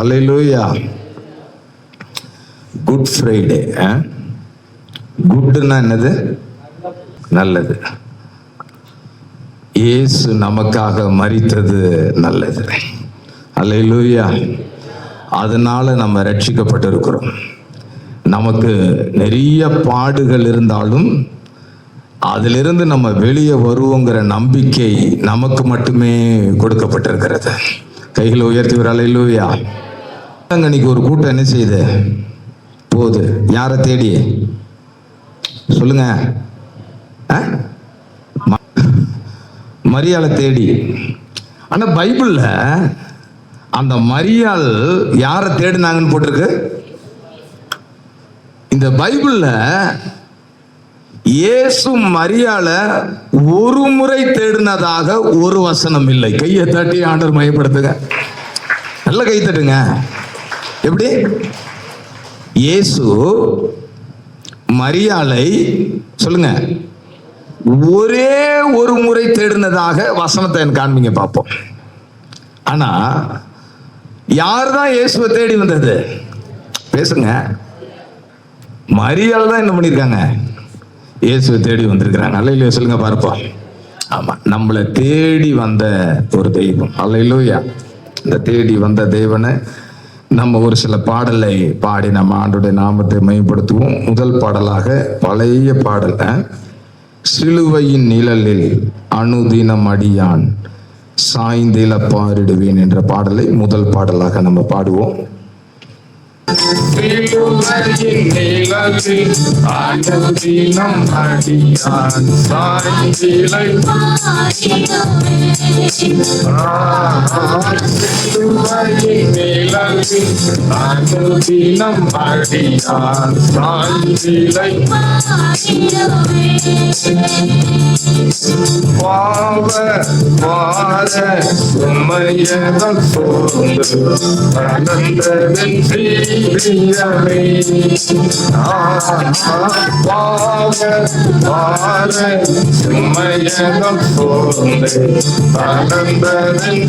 அல்லேலூயா. Good Friday. குட்னா என்னது? நல்லது. இயேசு நமக்காக மரித்தது நல்லது. அல்லேலூயா. அதனால நம்ம ரட்சிக்கப்பட்டிருக்கிறோம். நமக்கு நிறைய பாடுகள் இருந்தாலும் அதிலிருந்து நம்ம வெளியே வருவோங்கிற நம்பிக்கை நமக்கு மட்டுமே கொடுக்கப்பட்டிருக்கிறது. கைகளை உயர்த்தி ஒரு அல்லேலூயா. இன்னைக்கு ஒரு கூட்டம் என்ன செய்யுது? போகுது. யாரை தேடி? சொல்லுங்க. மரியாளை தேடி. ஆனா பைபிள்ல அந்த மரியாள் யாரை தேடினாங்கன்னு போட்டிருக்கு. இந்த பைபிள்ல இயேசு மரியாளை ஒரு முறை தேடினதாக ஒரு வசனம் இல்லை. கையை தட்டி ஆண்டவர் மையப்படுத்துங்க. நல்ல கை தட்டுங்க. எப்படி? இயேசு மரியாளை சொல்லுங்க ஒரே ஒரு முறை தேடினதாக வசனத்தை எனக்கு காண்பீங்க பார்ப்போம். ஆனா யாருதான் இயேசுவை தேடி வந்தது? பேசுங்க. மரியாள் தான் என்ன பண்ணிருக்காங்க? இயேசுவை தேடி வந்திருக்கிறாங்க. அல்லேலூயா சொல்லுங்க பார்ப்போம். ஆமா, நம்மளை தேடி வந்த ஒரு தெய்வம். அல்லேலூயா. இந்த தேடி வந்த தேவனை நம்ம ஒரு சில பாடலை பாடி நம்ம ஆண்டோடைய நாமத்தை மேம்படுத்துவோம். முதல் பாடலாக பழைய பாடல், சிலுவையின் நிழலில் அனுதினம் அடியான் சாய்ந்தில பாரிடுவேன் என்ற பாடலை முதல் பாடலாக நம்ம பாடுவோம். சிலுவையின் நிழலில் அனுதினம் அடியான் சாய்ந்தில சிலுவையின் நிழலில் அனுதினம் அடியான் சாய்ந்திலை பாவ வார சுமையதல் சோர்ந்து அனந்தரின் சீரியமே பாவ வார சுமையதல் சோர்ந்து அனந்தரின்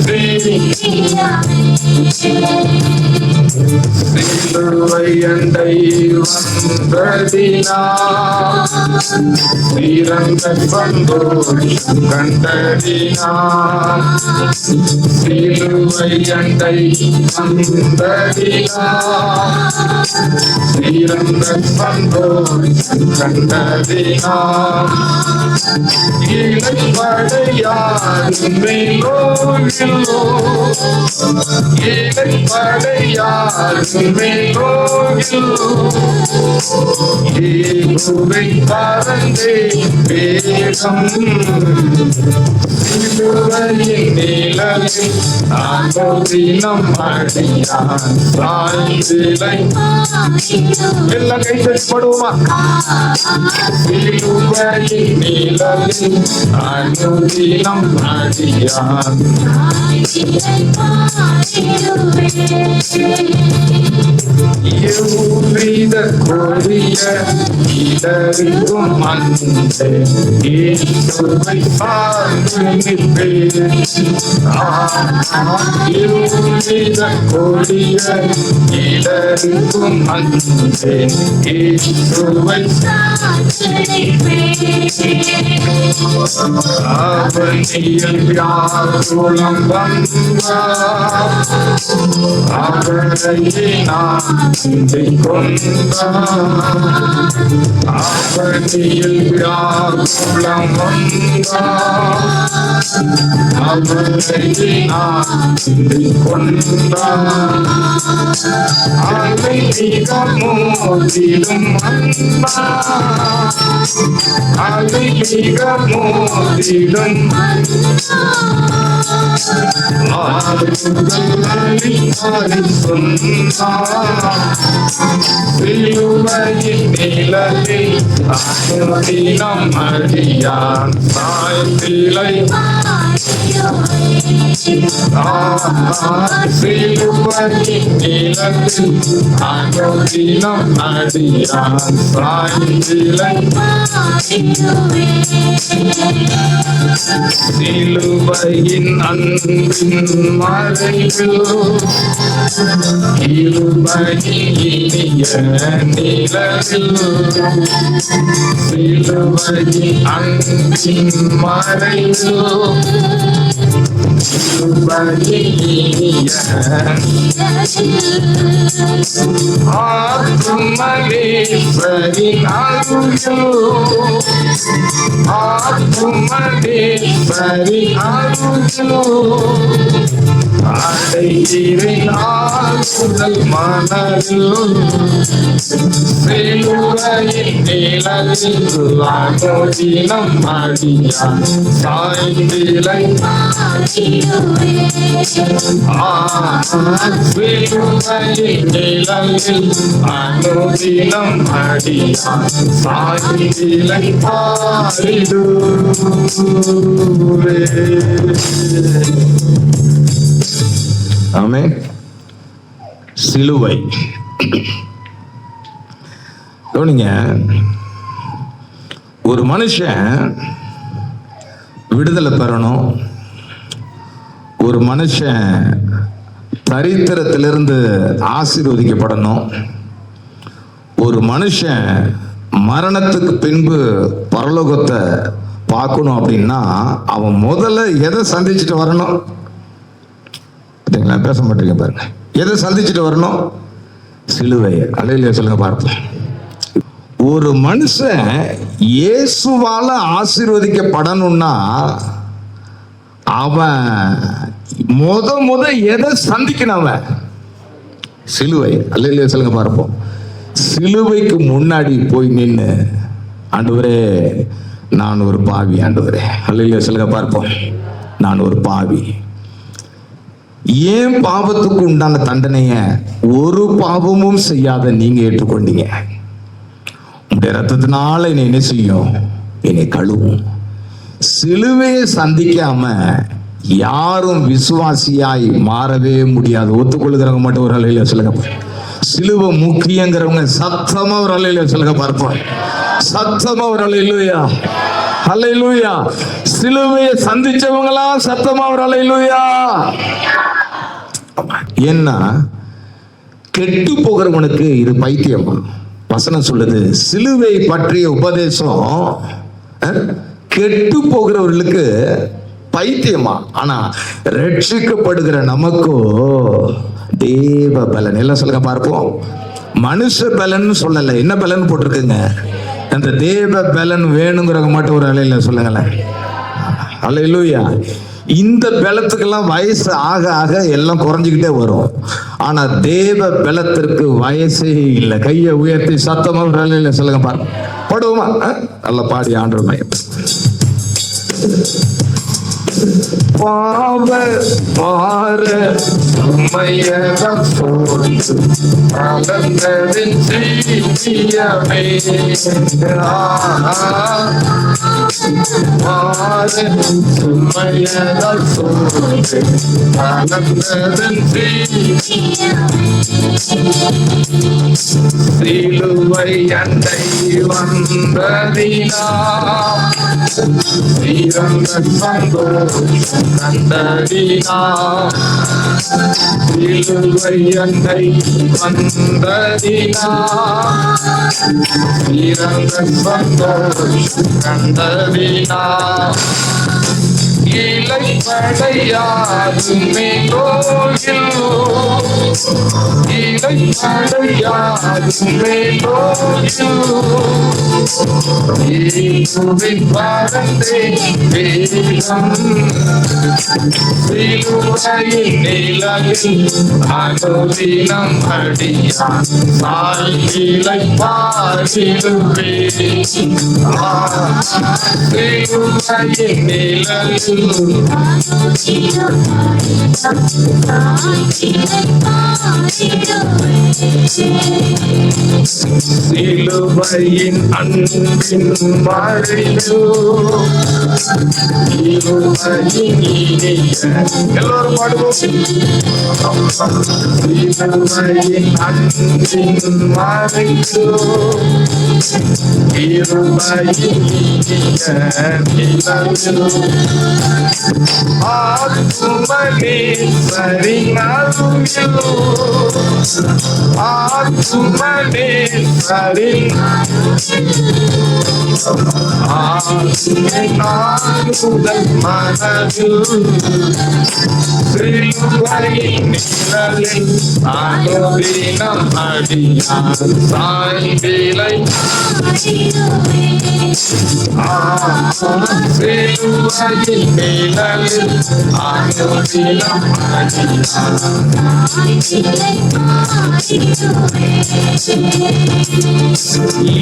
சிலுவை அண்டை வந்ததினார் சிறந்த சந்தோஷம் கண்டதினார் சிலுவை அண்டை வந்ததினார் சிறந்த சந்தோஷம் கண்டதினார் இளைப்படையாரும் மேலோகிலோ இளைப்படையாரும் மேலோகிலோ இயேசுவை பறந்தே வேகம் சிலுவையின் நிழலில் அனுதினம் அடியான் சாய்ந்திலை எல்லாம் கைதட்டுப்படுவோமா? சிலுவையின் நிழலில் அனுதினம் அடியான் யூரித கொடிய இடரிக்கும் அன்பே இயேசுவை பார்த்து நிற்பேன். யூரித கொடிய இடரிக்கும் அன்பே இயேசுவை அவனியில் யாருளம் வந்தார் அவரை நான் கொண்டார் அவனியில் யாருளம் வந்தார் அவரை நான் கொண்டார் அலை மிக மோதிடும் அன்பா அலை மிக மோதிடும் சிலுவையின் நிழலில் அனுதினம் அடியான் சாய்ந்திலை சிலுவையின் நிழலில் அனுதினம் அடியான் சாய்ந்திலை. சிலுவையின் அன்பின் மறைவில் கிருபையின் இனிய நிழலில் சிலுவையின் அன்பின் மறைவில் ஆத்துமலேஸ்வரின் அருளோ அடைகிறேன் முதல் மனதில் சிலுவையின் நிழலில் அனுதினம் அடியான் சாய்ந்திலை. சிலுவையின் நிழலில் அனுதினம் அடியான் சாய்ந்திலை பாரிடுவே. ஆமென். சிலுவை. கவனிங்க, ஒரு மனுஷன் விடுதலை பெறணும், ஒரு மனுஷன் தரித்திரத்திலிருந்து ஆசீர்வதிக்கப்படணும், ஒரு மனுஷன் மரணத்துக்கு பின்பு பரலோகத்தை பார்க்கணும் அப்படின்னா அவன் முதல்ல எதை சந்திச்சுட்டு வரணும்? பேச மாட்டீங்க பாருங்க. எதை சந்திச்சுட்டு வரணும்? சிலுவை. அல்லேலூயா சொல்லுங்க பார்ப்போம். ஒரு மனுஷன் இயேசுவால ஆசீர்வதிக்கப்படணும்னா அவன் முத எதை சந்திக்கணும்? அவன் சிலுவை. அல்லேலூயா சொல்லுங்க பார்ப்போம். சிலுவைக்கு முன்னாடி போய் நின்று, ஆண்டவரே நான் ஒரு பாவி, ஆண்டவரே. அல்லேலூயா சொல்லுங்க பார்ப்போம். நான் ஒரு பாவி. ஏன் பாவத்துக்கு உண்டான தண்டனைய ஒரு பாவமும் செய்யாத நீங்க ஏற்றுக்கொண்டீங்க. உங்களுடைய ரத்தத்தினால என்னை என்ன செய்யும்? என்னை கழுவும். சிலுவையை சந்திக்காம யாரும் விசுவாசியாய் மாறவே முடியாது. ஒத்துக்கொள்ளுகிறவங்க மட்டும் ஒரு அலையில சொல்லுங்க. சிலுவை முக்கியங்கிறவங்க சத்தமா ஒரு அலையில சொல்லுங்க பார்ப்போம். சத்தமா ஒரு அலையிலுயா. அல்லேலூயா. சிலுவையை சந்திச்சவங்களா சத்தமா ஒரு அல்லேலூயா. ஏன்னா கெட்டு போகிறவனுக்கு இது பைத்தியம். வசனம் சொல்லுது, சிலுவை பற்றிய உபதேசம் கெட்டு போகிறவர்களுக்கு பைத்தியமா, ஆனா ரட்சிக்கப்படுகிற நமக்கோ தேவ பலன். எல்லாம் சொல்லுங்க பார்ப்போம். மனுஷ பலன் சொல்லல, என்ன பலன் போட்டிருக்குங்க? அந்த தேவ பலன் வேணுங்கிறவங்க மட்டும் ஒரு அலையில சொல்லுங்களேன். அல்லேலூயா. இந்த பலத்துக்கெல்லாம் வயசு ஆக ஆக எல்லாம் குறைஞ்சிக்கிட்டே வரும். ஆனா தேவ பலத்திற்கு வயசே இல்லை. கையை உயர்த்தி சத்தமா ஒரு அலையில சொல்லுங்க பாருங்க. பாடுவோமா? நல்லா பாடி ஆண்டவர் மயம். பாவ பார சுமையகம் போட்டு அலந்ததின் சீக்கியமே பார சுமையகம் போட்டு அலந்ததின் சிலுவை அண்டை வந்ததினா சிறந்த சந்தோஷம் கண்டதினா சிலுவை அண்டை வந்ததினா சிறந்த சந்தோஷம் கண்டதினா இலைப்படையாதுமே கோயில் இலைப்படையாதுமே கோயில் பரந்தே வேகம் சிலுவையின் நிழலில் அனுதினம் அடியான் சாய்நிலை பாரிடுவே சிலுவையின் நிழலில் சிலுவையின் அன்பின் மழையோ இருமையின் இனிய எல்லோரும் பாடுவோம். சிலுவையின் அன்பின் மழையோ இருமையின் இனிய நிலவோ ஆத்துமனே சரிநாளுயோ ஆத்துமனே முதல் மனதில் சிலுவையின் நிழலில் அனுதினம் அடியார் சாய்விலை சிலுவையின் நிழலில் அனுதினம் அடியார்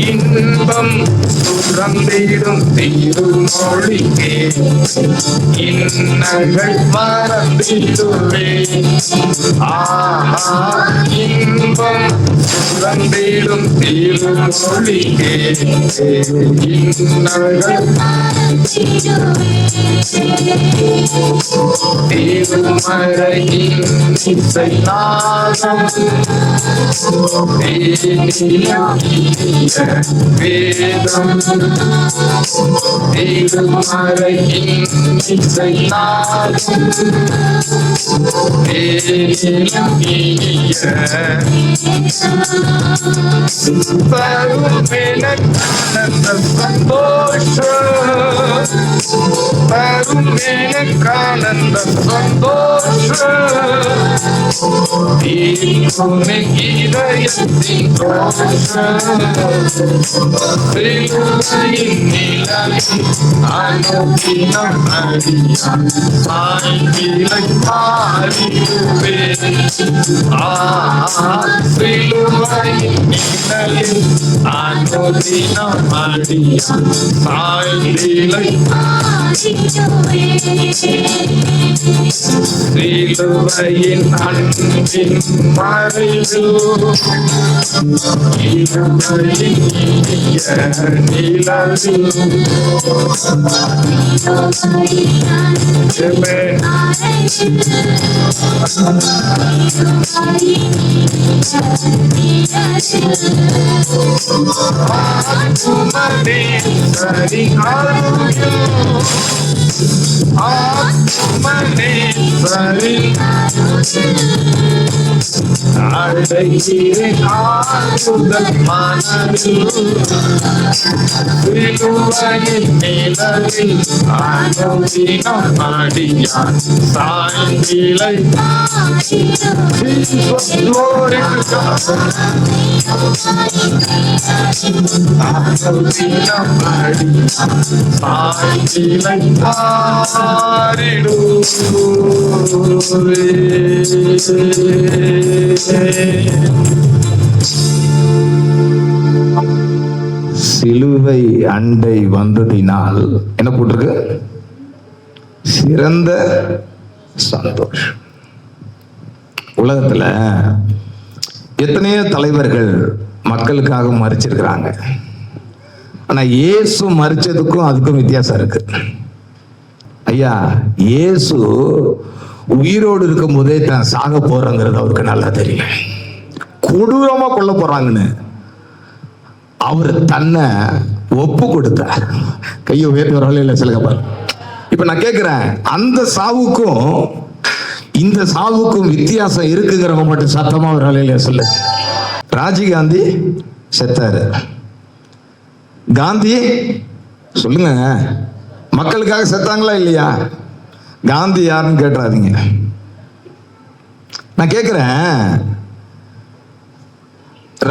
இன்பம் சுரந்திடும் திருமொழிக்கே இன்னங்கள் மறந்திடுவே இன்பம் சுரந்திடும் திருமொழிக்கே இன்னங்கள் திருமறையின் இசை நாதம் வேதம் திருமறையின் இசை நாதம் பருமெனக்கானந்த சந்தோஷம் பருமெனக்கானந்த சந்தோஷம் தீர்க்குமே இதயத்தின் கோஷம் சிலுவையின் நிழலில் அனுதினம் அடியார் சாய்விலை பாடிடுவே சிலுவையின் நிழலில் அனுதினம் அடியார் சாய்விலை சிலுவையின் அன்பின் மறைவு இருமையின் இனிய நிலவு ஆத்துமனே சரிநாளுயோ ஆத்துமனே சரி அடைகிறேன் ஆறுதல் மனதில் சிலுவையின் நிழலில் அனுதினம் அடியார் சாய்விலை glory to God அனுதினம் அடியார் சாய்விலை சிலுவை அண்டை வந்ததினால் என்ன போட்டிருக்கு? சிறந்த சந்தோஷம். உலகத்துல எத்தனையோ தலைவர்கள் மக்களுக்காக மரிச்சிருக்கிறாங்க. ஆனா இயேசு மரிச்சதுக்கும் அதுக்கும் வித்தியாசம் இருக்கு. ஐயா, இயேசு உயிரோடு இருக்கும் போதே தான் சாக போறங்கிறது அவருக்கு நல்லா தெரியும். கொடூரமா கொல்ல போறாங்கன்னு அவர் தன்னை ஒப்பு கொடுத்தார். கையை உயர்த்தி வரவே இல்லை சில பாரு. இப்ப நான் கேட்கிறேன், அந்த சாவுக்கும் இந்த சாவுக்கும் வித்தியாசம் இருக்குங்கிறவங்க மட்டும் சத்தமா ஒரு வேலையில சொல்லு. ராஜீவ்காந்தி செத்தாரு, காந்தி சொல்லுங்க மக்களுக்காக செத்தாங்களா இல்லையா? காந்தி யாருன்னு கேட்டுறாதீங்க. நான் கேட்கிறேன்,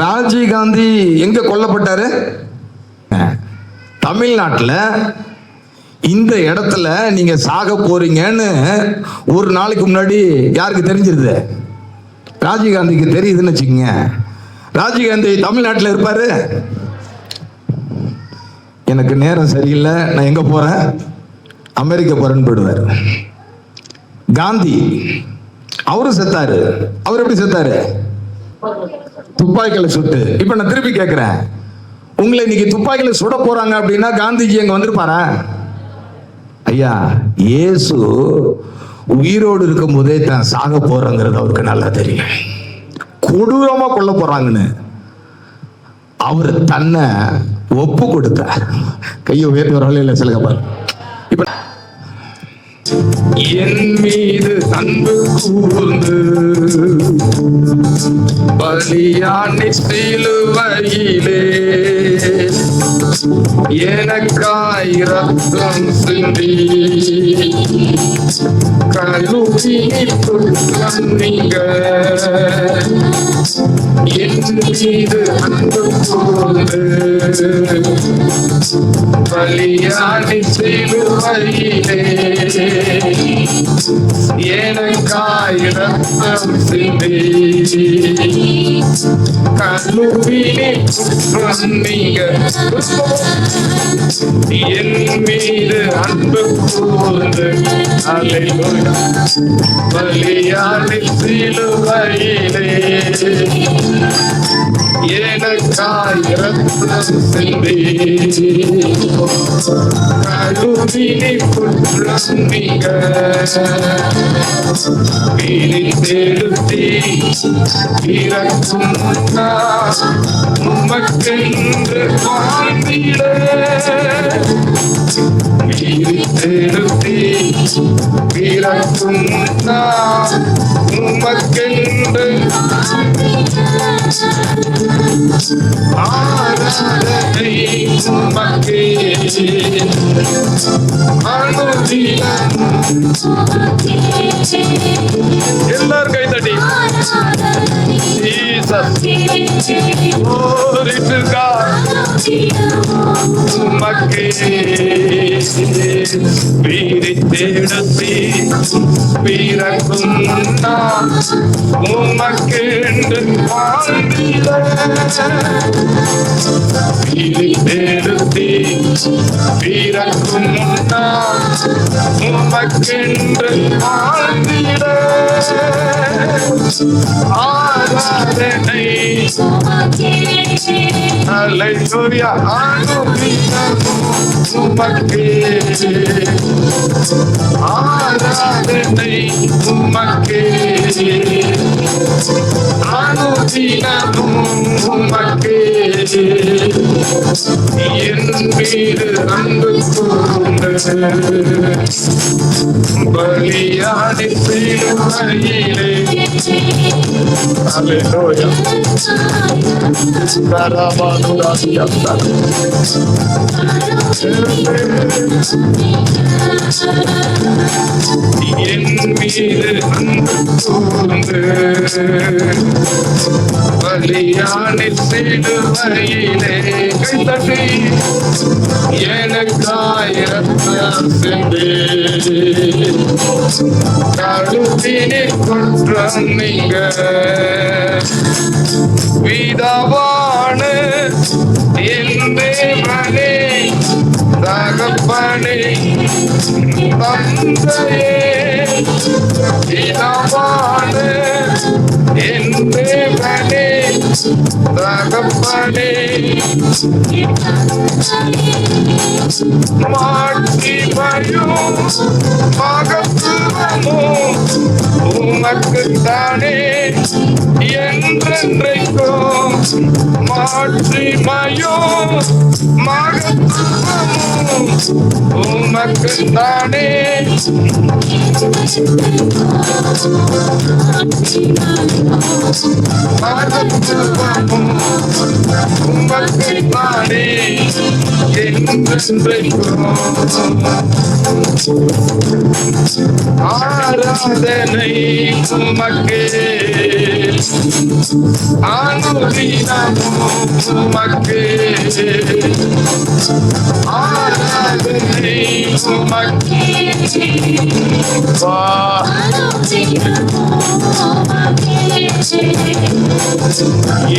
ராஜீவ்காந்தி எங்க கொல்லப்பட்டாரு? தமிழ்நாட்டில் இந்த இடத்துல நீங்க சாக போறீங்கன்னு ஒரு நாளைக்கு முன்னாடி யாருக்கு தெரிஞ்சிருது? ராஜீவ்காந்திக்கு தெரியுதுன்னு வச்சுக்கோங்க. ராஜீவ்காந்தி தமிழ்நாட்டில் இருப்பாரு. எனக்கு நேரம் சரியில்லை, நான் எங்க போறேன், அமெரிக்கா போறேன்னு போயிடுவார். காந்தி அவரும் செத்தாரு. அவர் எப்படி செத்தாரு? துப்பாக்கியில சுட்டு. இப்ப நான் திருப்பி கேட்கிறேன், உங்களை இன்னைக்கு துப்பாக்கியில சுட போறாங்க அப்படின்னா காந்திஜி அங்க வந்திருப்பாரா? ஐயா, இயேசு உயிரோடு இருக்கும் போதே தான் சாக போறங்கிறது அவருக்கு நல்லா தெரியும். கொடூரமா கொல்ல போறாங்கன்னு அவர் தன்னை ஒப்பு கொடுத்தார். கையை உயர்த்தி ஒரு இல்லை சொல்லுங்க பாரு. இப்ப என் மீது அன்பு கூர்ந்து பலியானி சிலுவையிலே எனக்காய் ரத்தம் சிந்தி கழுவி குற்றம் நீங்க என் மீது அன்பு கூர்ந்து பலியானி சிலுவையிலே எனக்காய் ரத்தம் சிந்தி கழுவி குற்றம் நீங்க என் மீது அன்பு கூர்ந்து பலியானி சிலுவையிலே எனக்காய் ரத்தம் சிந்தி கழுவி குற்றம் நீங்க பிரித்தெடுத்தி இறக்கும் உமக்கென்று வாழ்ந்திட பிரித்தெடுத்தி இறக்கும் உமக்கென்று ஆராதனை உமக்கே அனுதினம். எல்லாரும் கை தட்டி உமக்கே பிரித்தெடுத்தி பிறக்கும் உமக்கென்று வாழ்ந்திட பிரித்தெடுத்தி பிறக்கும் உமக்கென்று வாழ்ந்திட ஆராதனை அல்லேலூயா உமக்கே ஆராதனை உமக்கே அனுதினமும் உமக்கே என் மீது அன்பு கூர்ந்து பலியானி சிலுவையிலே அல்லேலூயா என் மீது அன்பு கூர்ந்து பலியானி சிலுவையிலே கைதட்டி எனக்காய் ரத்தம் சிந்தி கழுவினி குற்றம் நீங்க விதவான என் தேவனே தகப்பனே தந்தையே விதவான என் தேவனே தகப்பனே மாட்சிமையும் மகத்துவமும் உமக்குத்தானே என்றென்றைக்கும். மாட்சிமையும் மகத்துவமும் உமக்குத்தானே மகத்துவமும் உமக்குத்தானே என்றென்றைக்கும். ஆராதனை உமக்கே அனுதினமும் உமக்கே ஆராதனை உமக்கே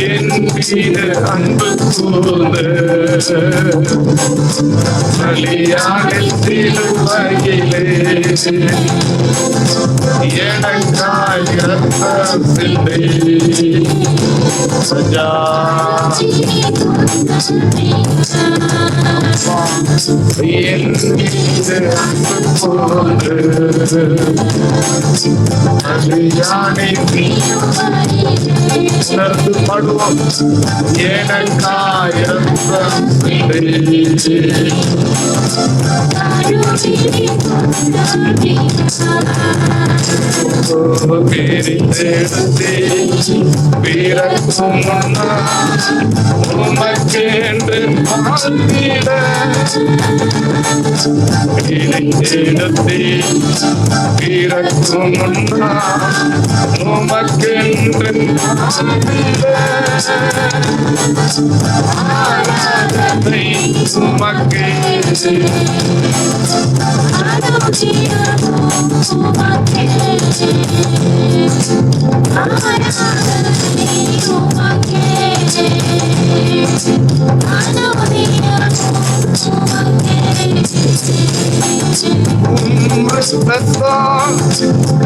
என் மீது அன்பு கூர்ந்து பலியானில் சிலுவையிலே எனக்காய் ரத்தம் சிந்தி ராஜா என் மீது அன்பு கூர்ந்து அடியானை உணர்ந்து படுவோம் எனக்காயிரம் வீரக்கும் உமக்கென்று வாழ்ந்திட எடுத்தே வீரக்கும் உமக்கென்று ஆராதனை உமக்கே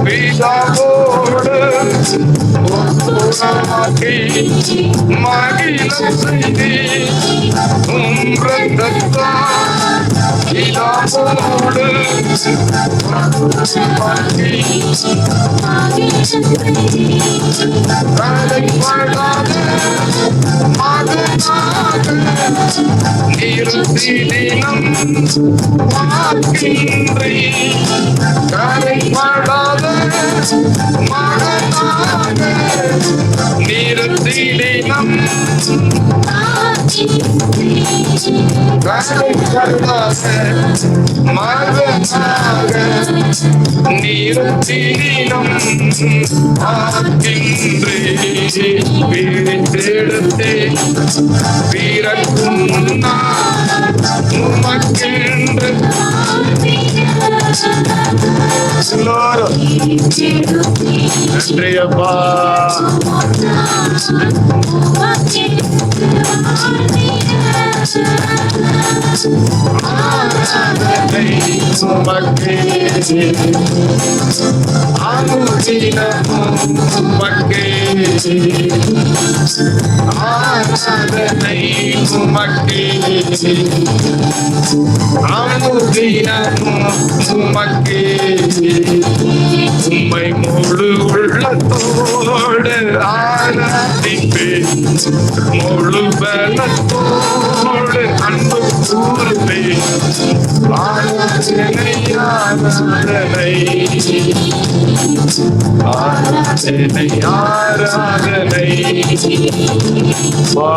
வீடாவோடு மகிழம் செய்தி வீடாவோடு நிறுத்தினம் வாக்கின்றி கரைப்படாத மகனாக நிறுத்தினம் கரைப்படாத மகனாக நிறுத்தினம் ஆக்கின்றி பிரித்தெடுத்தே வீரக்கும் உமக்கென்று நன்றியப்பா ஆராதனை உமக்கே அனுதினமும் உமக்கே ஆராதனை உமக்கே அனுதினமும் உமக்கே உம்மை முழு உள்ளத்தோடு ஆராதிப்பேன் முழு பலத்தோடு அன்பு கூறுவேன் ஆராதனை ஆராதனை ஆராதனை ஆராதனை வா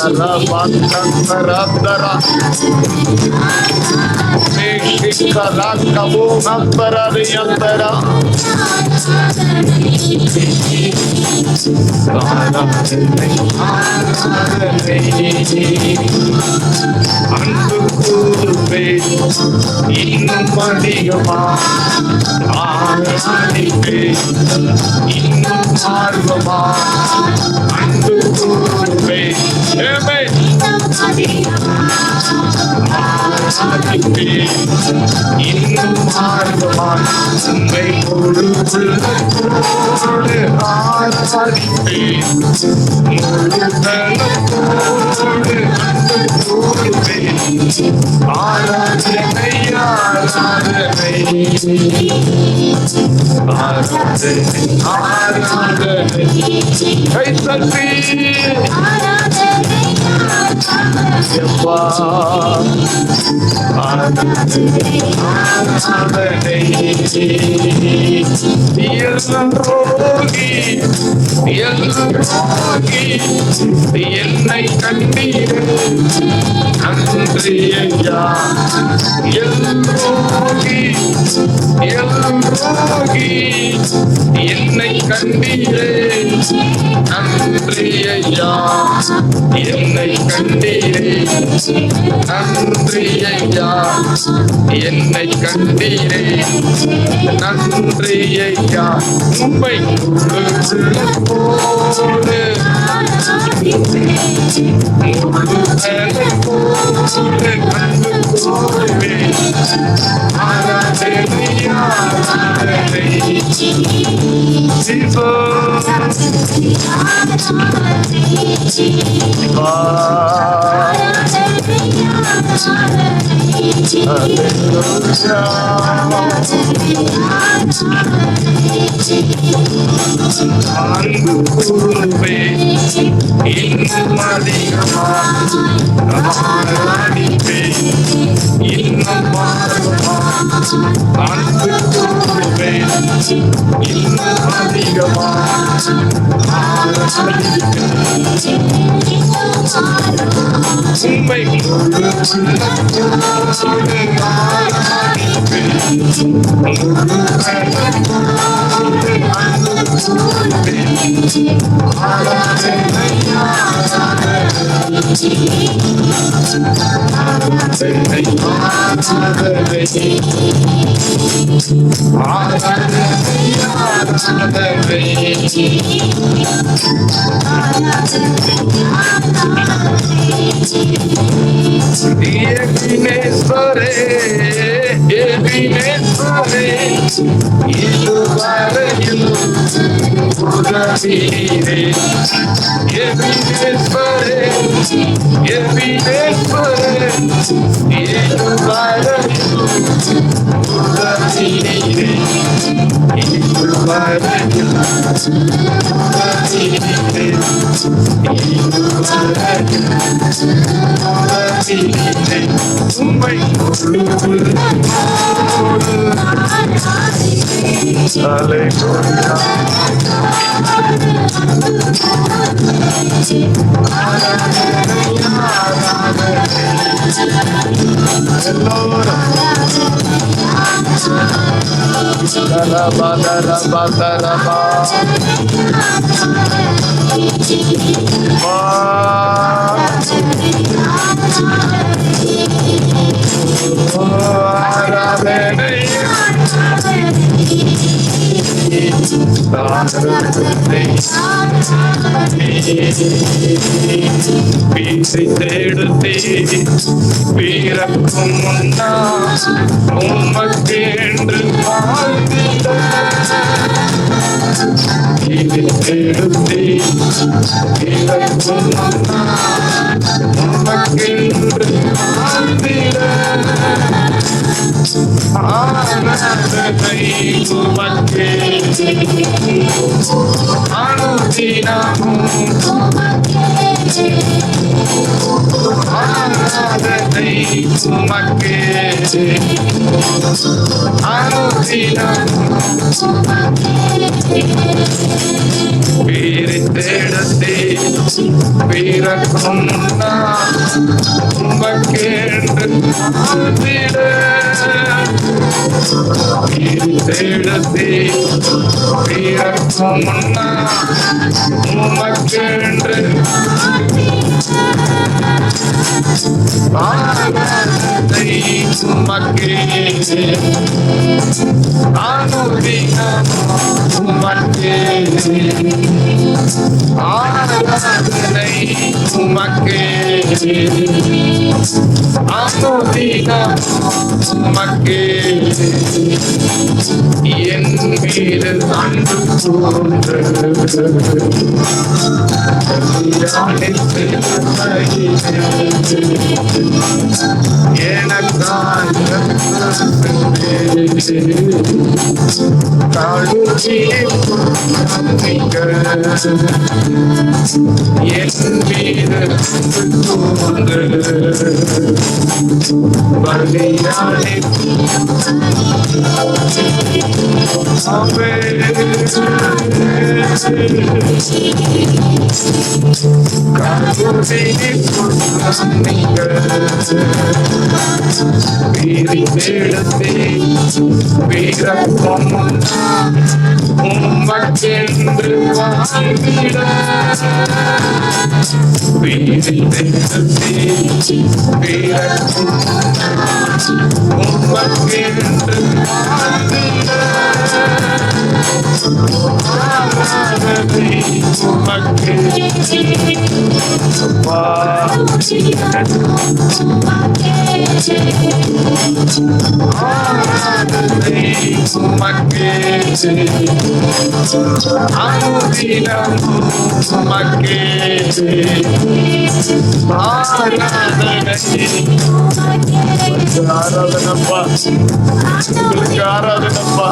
Karabakantara Mekhikalakabu Namparariyantara அன்பு கூறுவே இன்னும் அதிகமா ஆராதிப்பே இன்னும் ஆர்வமா அன்பு கூறுவே ஆராதிப்பே இன்னும் ஆர்வமா உம்மை முழு உள்ளத்தோடு ஆராதிப்பே முழு பலத்தோடு அன்பு கூறுவே ஆராதனை ஆராதனை ஆராதனை ஆராதனை கை தட்டி எப்பா ஆராதனை ஆராதனை ரோகி என்னை கண்டீர் நன்றி ஐயா ரோகி என்னை கண்டீரே நன்றி ஐயா என்னை கண்டீரே நன்றி ஐயா என்னை கண்டீரே நன்றி ஐயா உம்மை உள்ளத்தோடு முழு பலத்தோடு அன்பு கூறுவேன் ஆராதனை ஆராதனை சிவா அன்பு கூறுவே இன்னும் அதிகமாக ஆராதிப்பே இன்னும் அன்பு கூறுவே இன்னும் அதிகமாக ஆராதிப்பே உம்மை முழு உள்ளத்தோடு ஆராதிப்பே இதுவரையில் உதவினீரே எபினேஸ்வரே இதுவரையில் உதவினீரே இதுவரையில் உதவினீரே உதவினீரே உம்மை முழு வீசை தேடுத்தே வீரக்கும் முன்னா உமக்கென்று வாழ்ந்திட தேடுத்தே வீரக்கும் முன்னா உமக்கென்று வாழ்ந்திட ஆனந்தத்தை உமக்கே அனுதினமும் ஆராதனை உமக்கே அனுதினமும் வீரை தேடத்தே வீரக்கும் உமக்கென்று வாழ்ந்திட தேடத்தே வீரக்கும் உமக்கென்று ஆராதனை உமக்கே அனுதினம் உமக்கே ஆராதனை உமக்கே அனுதினம் உமக்கே என் மீது அன்பு கூர்ந்து உமக்கென்று வாழ்ந்திட உமக்கென்று வாழ்ந்திட ஆராதனப்பா, ஆராதனப்பா,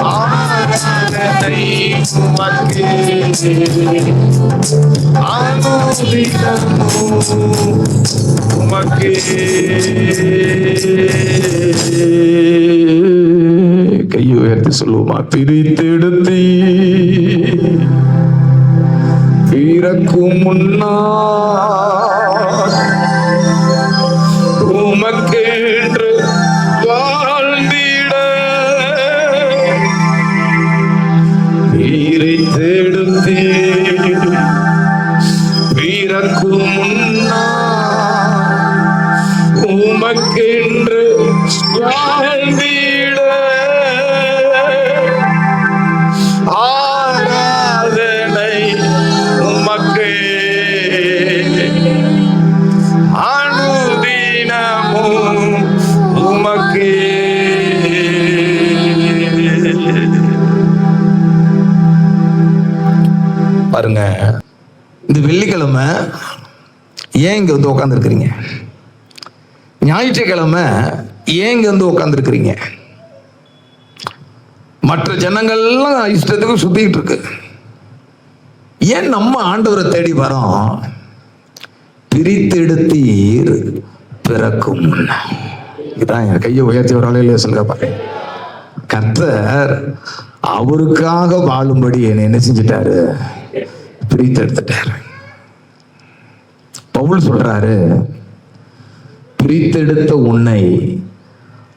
ஆராதனை உமக்கே, அனுதினமும் உமக்கே. கையை உயர்த்தி சொல்லுவோமா? பிரித்தெடுத்தீ பிறக்கும் முன்னால் உமக்கென்று வாழ்ந்திட பிரித்தெடுத்தீ பிறக்கும் முன்னால் உமக்கென்று வாழ்ந்திட ஆராதனை உமக்கே, அனுதினமும் உமக்கே. பாருங்க, இந்த வெள்ளிக்கிழமை ஏன் இங்க வந்து உட்காந்துருக்கிறீங்க? ஞாயிற்றுக்கிழமை ஏன் இங்க வந்து உட்காந்துருக்கிறீங்க? மற்ற ஜனங்கள்லாம் இஷ்டத்துக்கு சுத்திட்டு இருக்கு. ஏன் நம்ம ஆண்டவரை தேடி வரோம்? பிரித்தெடுத்தீர் பிறக்கும். இதான் என் கையை உயர்த்தி ஒரு ஆளையில சொல்ல பாரு. கர்த்தர் அவருக்காக வாழும்படி என்னை என்ன செஞ்சிட்டாரு? பிரித்தெடுத்துட்டாரு. பவுல் சொல்றாரு, பிரித்தெடுத்த உன்னை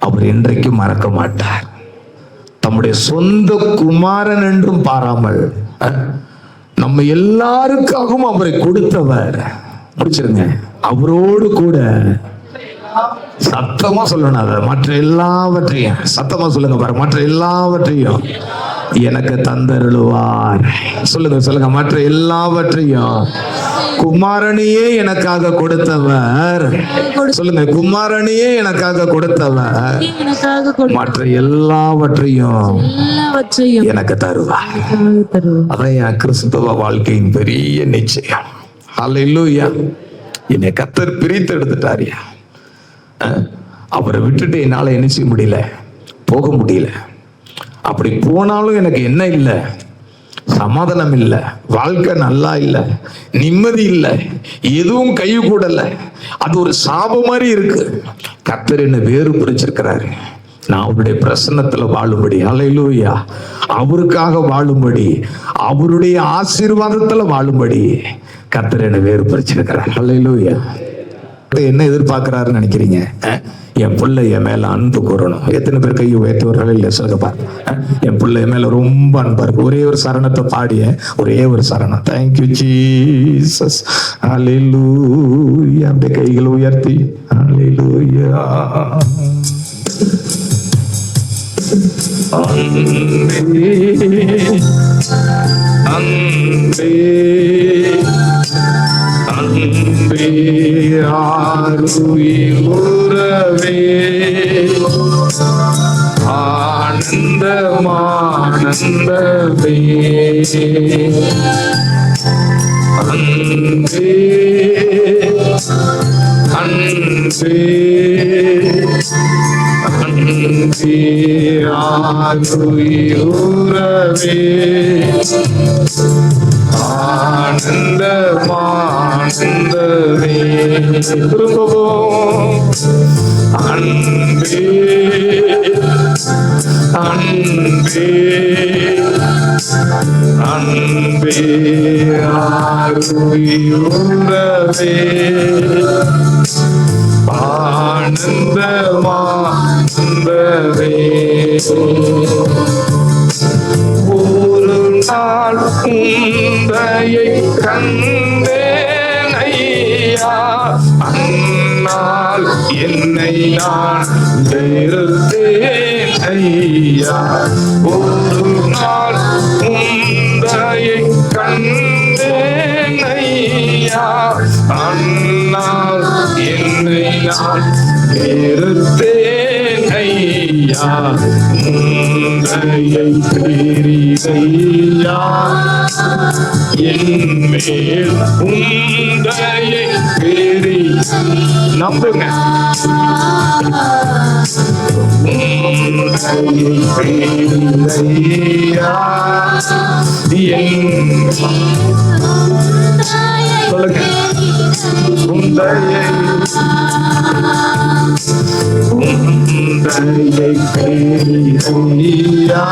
அவர் என்றைக்கும் மறக்க மாட்டார். தம்முடைய சொந்த குமாரன் என்றும் பாராமல் நம்ம எல்லாருக்காகவும் அவரை கொடுத்தவர். முடிச்சிருங்க, அவரோடு கூட சத்தமா சொல்லணும். அதை மற்ற எல்லாவற்றையும் சத்தமா சொல்லுங்க பாரு. மற்ற எல்லாவற்றையும் எனக்கு தந்தருளுவார். சொல்லுங்க சொல்லுங்க. மற்ற எல்லாவற்றையும் குமாரனையே எனக்காக கொடுத்தவர். சொல்லுங்க, குமாரனையே எனக்காக கொடுத்தவர் மற்ற எல்லாவற்றையும் எனக்கு தருவார். அதான் என் கிறிஸ்தவ வாழ்க்கையின் பெரிய நிச்சயம். அல்லேலூயா. என்னை கர்த்தர் பிரித்து எடுத்துட்டாரியா. அவரை விட்டுட்டு என்னால என்ன செய்ய முடியல, போக முடியல. அப்படி போனாலும் எனக்கு என்ன இல்லை, சமாதானம் இல்லை, வாழ்க்கை நல்லா இல்லை, நிம்மதி இல்லை, எதுவும் கை கூடல. அது ஒரு சாபம் மாதிரி இருக்கு. கர்த்தர் என்ன வேறு பிரிச்சிருக்கிறாரு. நான் அவருடைய பிரசன்னத்துல வாழும்படி, அல்லேலூயா, அவருக்காக வாழும்படி, அவருடைய ஆசீர்வாதத்துல வாழும்படி கர்த்தர் என்ன வேறு பிரிச்சிருக்கிறார். அல்லேலூயா. என்ன எதிர்பார்க்கிறாருன்னு நினைக்கிறீங்க? என் பிள்ளை என் மேல அன்பு கூறணும். எத்தனை பேர் கையை உயர்த்துவார்கள்? இல்லை சொல்லுங்க பாரு. என் பிள்ளை என் மேல ரொம்ப அன்பா இருக்கு. ஒரே ஒரு சரணத்தை பாடிய, ஒரே ஒரு சரணம். Thank you Jesus. அல்லேலூயா. அப்படியே கைகளை உயர்த்தி அல்லேலூயா. அன்பே அன்பே அன்பே ஆருயிர் உறவே ஆனந்தமானந்தமே அன்பே அன்பே அன்பே ஆருயிர் உறவே ஆனந்தமானந்தமே. திரும்பவும் அன்பே அன்பே அன்பே ஆருயிர் உறவே ஆனந்தமானந்தமே. ஒரு நாள் உந்தையை கண்டேன் ஐயா, அன்னால் என்னை நான் வெறுத்தேன் ஐயா. ஒரு நாள் உந்தையை கண்டேன் ஐயா. அன்னால் என்னை நான் வெறுத்தேன் ஐயா. உந்தையை பெரிதையா என் மேல் உந்தையை பெரி நம்புங்க. உந்தையை பெரிதையா என் சொல்லுங்க. உந்தையை பெரிதையா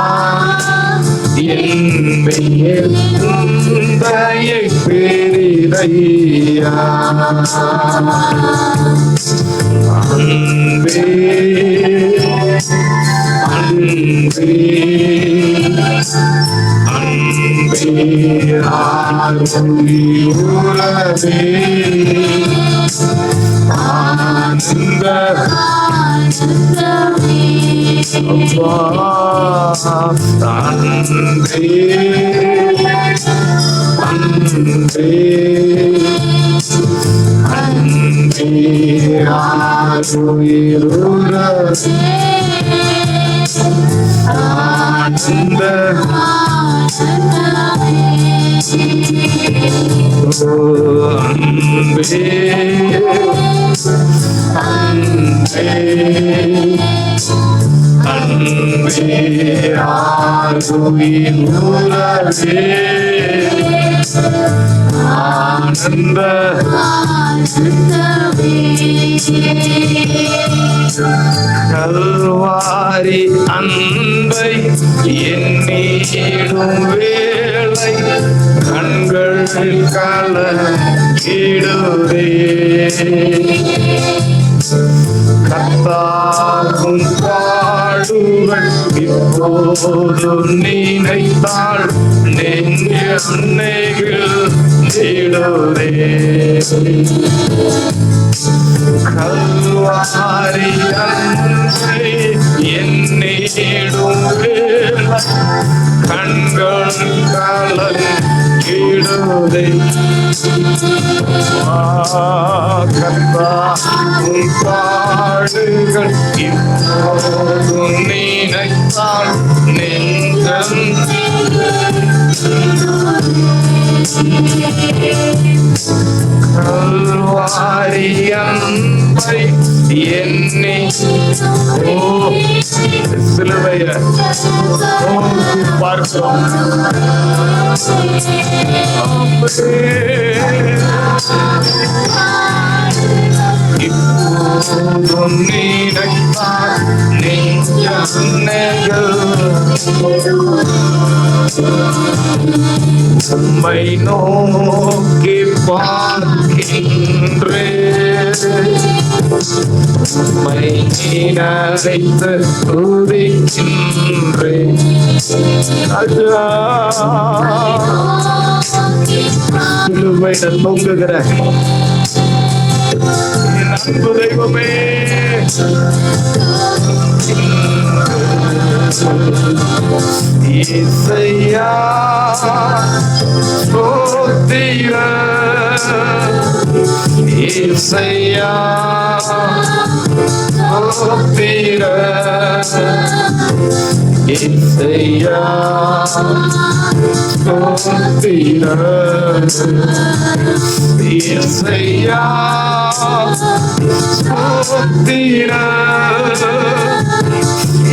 என் மேல் உந்தையை பெரிதையா. அன்பே அன்பே அன்பே ஆருயிரே ஆனந்த அன்பே அன்பே அன்பே ஆருயிரே ஆனந்த அன்பே அன்பே அன்பே ஆருயிரே ஆனந்த கல்வாரி அன்பை எண்ணிடும் வேளை கண்களில் கலங்கிடுதே. கர்த்தாவும் பாடுகள் இப்போது நினைத்தாள் நெஞ்சில் நீடுதே. கல்வாரி அன்பை எண்ணிடும் வேளை கண்கள் கலங்கிடுதே. கர்த்தாவும் பாடுகள் இப்போது நினைத்தால் நெஞ்சம் கல்வாரி அன்பை எண்ணி சிலுவைய பார்க்கிறோம். இப்போது நினைத்தால் நெஞ்சங்கள் உம்மை நோக்கி பார்க்கின்றேன். உம்மை நினைத்து துதிக்கின்றேன். சிலுவையில தொங்குகிற என் அன்பு தெய்வமே, இசையா ஸ்தோத்திரம், இசையா ஸ்தோத்திரம், இசையா ஸ்தோத்திரம், இசையா ஸ்தோத்திரம்,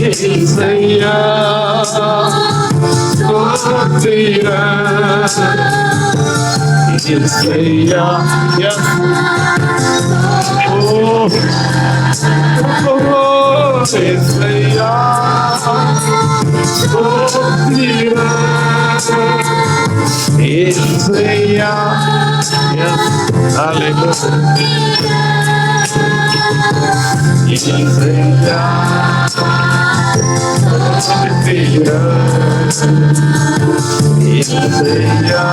இசையா ஸ்தோத்திரம், இசையா. Oh, இசையா ஸ்தோத்திரம், இசையா. Hallelujah. இசையா ஸ்தோத்திரம், இசையா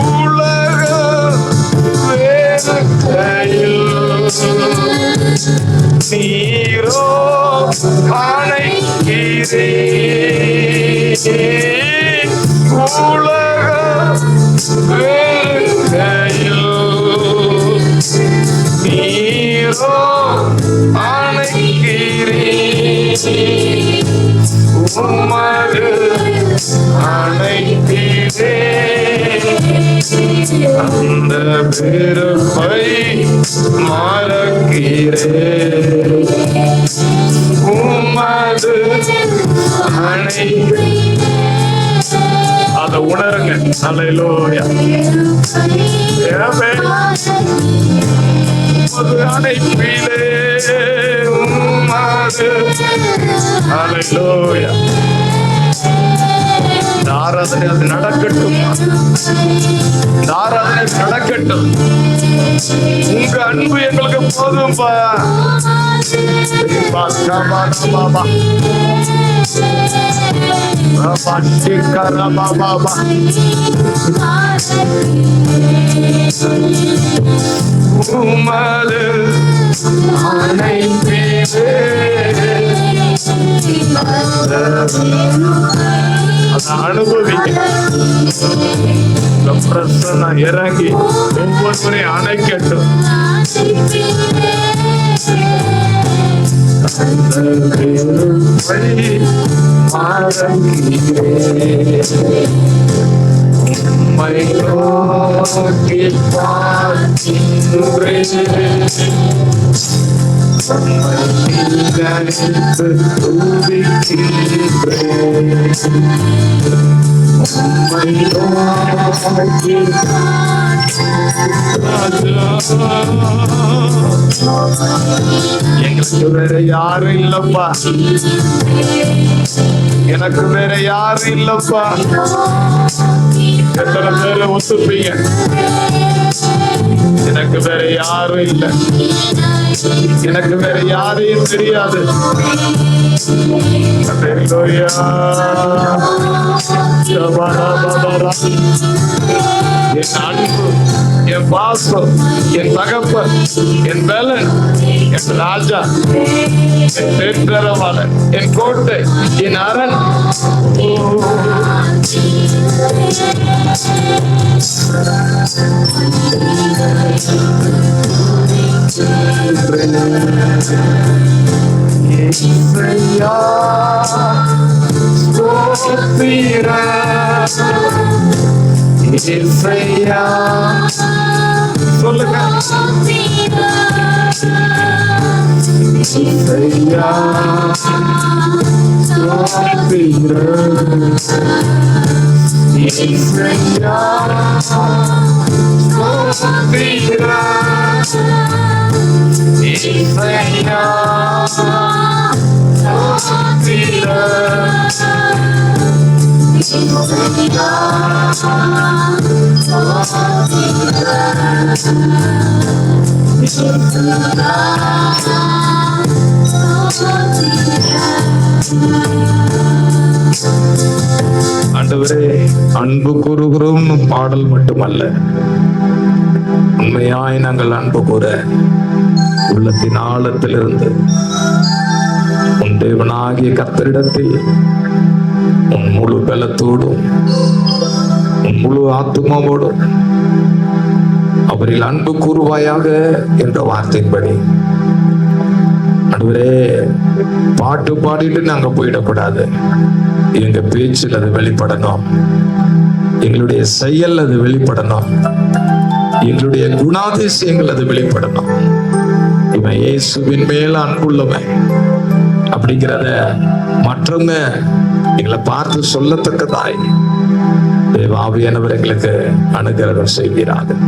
உலக வேதனையில் நீரோ அணைக்கிறே. உலக வேதனையில் நீரோ அணைக்கிறே. உமது அணைக்கிறே. அந்த பெருமை மறக்கிறே. உமது அணைக்கிறே. அதை உணருங்க. அல்லேலூயா. உமது அணைப்பிலே உமது. அல்லேலூயா. இந்த ஆராதனை அது நடக்கட்டும். இந்த ஆராதனை நடக்கட்டும். உங்க அன்பு எங்களுக்கு போதும்பா. உமது அணைப்பிலே அதை அனுபவிக்க பிரசன்ன இறங்கி ஒவ்வொருவரையும் அணைக்கட்டும். உம்மை நோக்கி பார்க்கின்றேன். உம்மை நினைத்து துதிக்கின்றேன். உம்மை நோக்கி எங்களுக்கு வேற யாரும் இல்லப்பா. எனக்கு வேற யாரும் இல்லப்பா. எத்தனை பேரை ஒத்துப்பீங்க? எனக்கு வேற யாரும் இல்லை. எனக்கு வேற யாரையும் தெரியாது. அல்லேலூயா. என் அன்பு, என் பாசம், என் தகப்பன், என் பலன், என் ராஜா, என் பேரவாளன், என் கோட்டை, என் அரண். இயேசுயா ஸ்தோத்திரம். இயேசுயா சொல்லுங்க. இயேசுயா ஸ்தோத்திரம். இயேசுயா ஸ்தோத்திரம். இயேசுயா ஆண்டவரே, அன்பு கூறுகிறோம் பாடல் மட்டுமல்ல, உண்மையாய் நாங்கள் அன்பு கூற உள்ளத்தின் ஆழத்திலிருந்து உன் தேவனாகிய கர்த்தரிடத்தில் உன் முழு பலத்தோடும் உன் முழு ஆத்துமாவோடும் அவரில் அன்பு கூறுவாயாக என்ற வார்த்தையின்படி ஆண்டவரே, பாட்டு பாடிட்டு நாங்க போயிடக்கூடாது. எங்க பேச்சில் அது வெளிப்படணும். எங்களுடைய செயல் அது வெளிப்படணும். எங்களுடைய குணாதிசயங்கள் அது வெளிப்படணும். இவன் இயேசுவின் மேல அன்புள்ளவன் அப்படிங்கிறத மற்றவங்க எங்களை பார்த்து சொல்லத்தக்கதாய் தேவ ஆவியானவர் எங்களுக்கு அனுகிரகம் செய்கிறார்கள்.